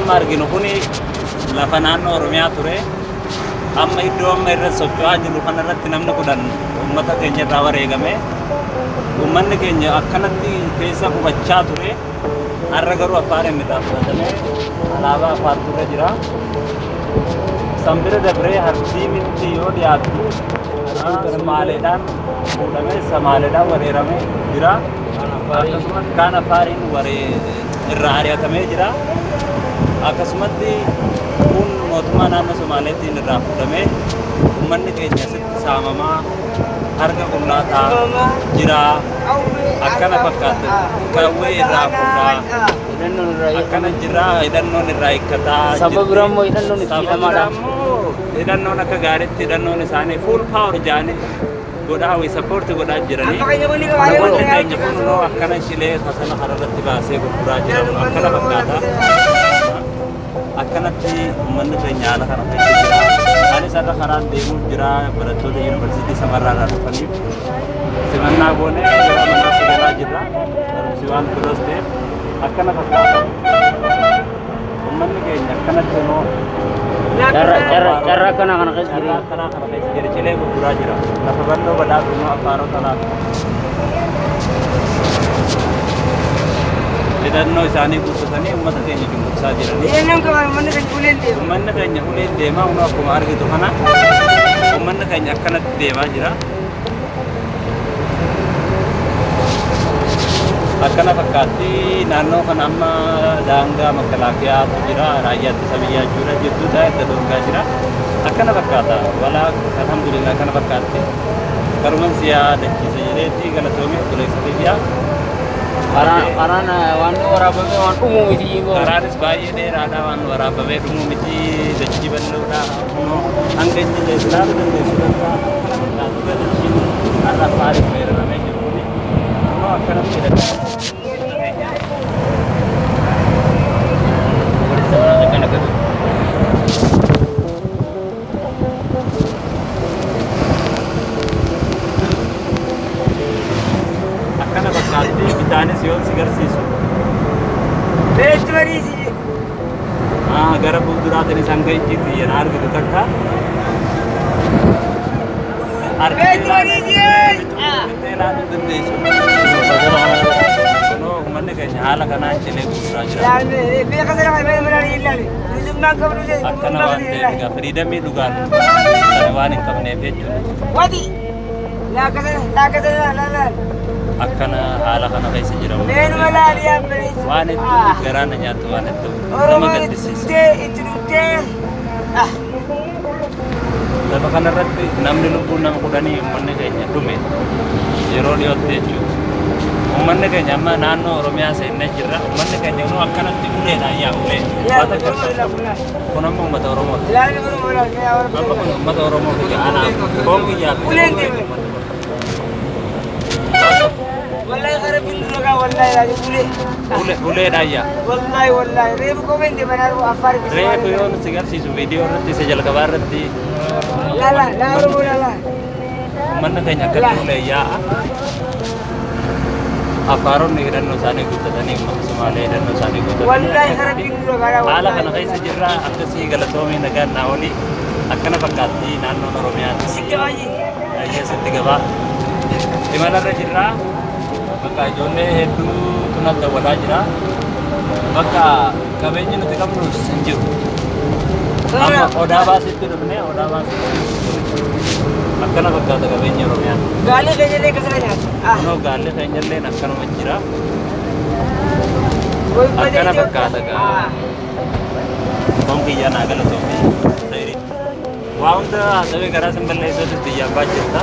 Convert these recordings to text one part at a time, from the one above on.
amma arginu kuni lafa naannoo Oromiyaa ture. Amma iddoo amma irra socho'aa jiru kanarratti namni kudhan uummata keenya irraa wareegame. Uummanni keenya akkanatti keessa qubachaa ture. Har'a garuu Affaariin midhaaffatamee alaabaa Affaarturra jira. Sambira dabree Harsiimitti yoo dhiyaattu Somaaleedhaan fuudhamee Somaaleedhaan wareeramee jira. Akkasumas kaan Affaariin irraa ari'atamee jira. Akkasumatti kun mootummaa naannoo Somaaleetiin irraa fuudhamee uummanni keenya asitti saamamaa harka qullaataa jira. Akkana fakkaata qawwee irraa fuudhaa akkana jira hidhannoon irraa hiikkataa sababa biraammoo hidhannoon itti hidhamaadha. Hidhannoon akka gaariitti hidhannoon isaanii full power jaanii godhaa sappoorti godhaa jiranii namoonni keenya kunoo akkana shilee fasala hararratti baasee gurguraa jiran akkana fakkaata. Akkanatti uummanni keenya haala kana keessa jira. Anis har'a karaan deemuuf jira barattoota yuunivarsiitii Samarraa dhufaniif simannaa goonee gara manaatti galaa jirra. Barumsi waan biroos ta'eef akkana fakkaata. Uummanni keenya akkanatti immoo carraa kana keessa jira. Kana keessa jira cilee gurguraa jira. Lafa bal'oo badhaatu immoo Affaarota laata. Hidhannoo isaanii guutatanii uummata keenya cunqursaa jiranii. Uummanni keenya uleen deemaa humna akkuma argitu kana uummanni keenya akkanatti deemaa jira. Akkana fakkaatti naannoo kana amma daangaa makalaakiyaatu jira raayyaa ittisa biyyaa jechuudha jidduu ta'e itti dorgaa jira. Akkana fakkaata walaa alhamdulillah akkana fakkaatti karuman siyaa dachiisa jireetti galatoomee buleessa biyyaa. Karaan waan waraabamee waan dhumuu miti. Karaanis baay'ee dheeraadha waan waraabamee dhumuu miti dachii bal'oodha. Hanga inni ilaaluu dandeessu danda'a. Har'a Affaariif weeraramee jiru kuni immoo akkanatti hidhatama. Akkana fakkaatti bitaanis yoo si garsiisu. Beektu bariisi. Gara fuulduraatiin isaan ga'iitti yeroo argitu takka. Beektu bariisi. Ilaaluu dandeessu. Kunoo uummanni keenya haala kanaan cilee gurguraa jira. Beeka sana kan mana ilaali. Bilisummaan qabnu akkana waan ta'eef egaa firiidamii dhugaan waan hin qabneef jechuudha. Wati laakasana akkana haala kana keessa jiramu. Meenuma laaliyaa bariisi. Waan hedduu garaana nyaatu waan hedduu nama gaddisiisa. Itti dhuftee. Lafa kanarratti namni lubbuun nama kudhanii uummanni keenya dhume yeroo dhiyootti jechuudha. Uummanni keenya amma naannoo Oromiyaa seennee jirra. Uummanni keenya immoo akkanatti uleedhaan yaa ulee. Kun amma uummata Oromooti. Amma kun uummata Oromooti anaa foon kiyyaa fi wallahi kare bindu ka wallahi lagi uleedhaan yaa. Wallahi reefu komendi banaaru Affaari. Reefu yoo nuti agarsiisu viidiyoo irratti isa jalqabaa irratti uummanni keenya akkatti ulee yaa'a. Affaaronni hidhannoo isaanii guuttatanii uummata Somaalee hidhannoo isaanii guuttatanii haala kana keessa jirra. Akkasii galatoomii nagaan naa olii akkana fakkaatti naannoon Oromiyaatti keessatti gabaa imalarra jirra. Bakka ijoollee hedduutu natti dawwalaa jira. Bakka qabeenyi nuti qabnus hin jiru. Amma odaa baasitti dhufne odaa baasitti akkana fakkaata qabeenyi Oromiyaa. Gaalli keenyallee akkasuma nyaata. Kunoo gaalli keenyallee akkanuma jira. Akkana fakkaata gaa. Foon kiyyaa naa galatoomee. Waa hunda haasawee garaa sin balleessuutti biyyaa abbaa jirta.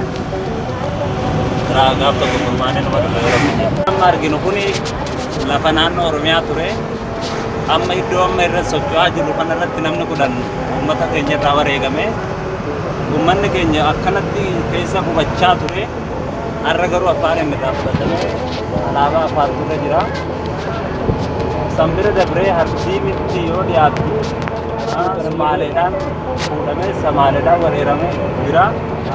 Gaaf tokko gurmaanee nama dhufa yeroo biyya. Amma arginu kuni lafa naannoo Oromiyaa ture. Amma iddoo amma irra socho'aa jiru kanarratti namni kudhan uummata keenya irraa wareegame. Uummanni keenya akkanatti keessa qubachaa ture. Har'a garuu Affaariin midhaaffatamee alaabaa Affaarturra jira. Sambira dabree Harsiimitti yoo dhiyaattu Somaaleedhaan fuudhamee Somaaleedhaan wareeramee jira.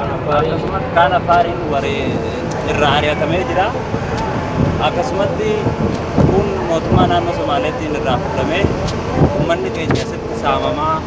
Akkasumas kaan Affaariin irraa ari'atamee jira. Akkasumatti kun mootummaa naannoo Somaaleetiin irraa fuudhamee uummanni keenya asitti saamamaa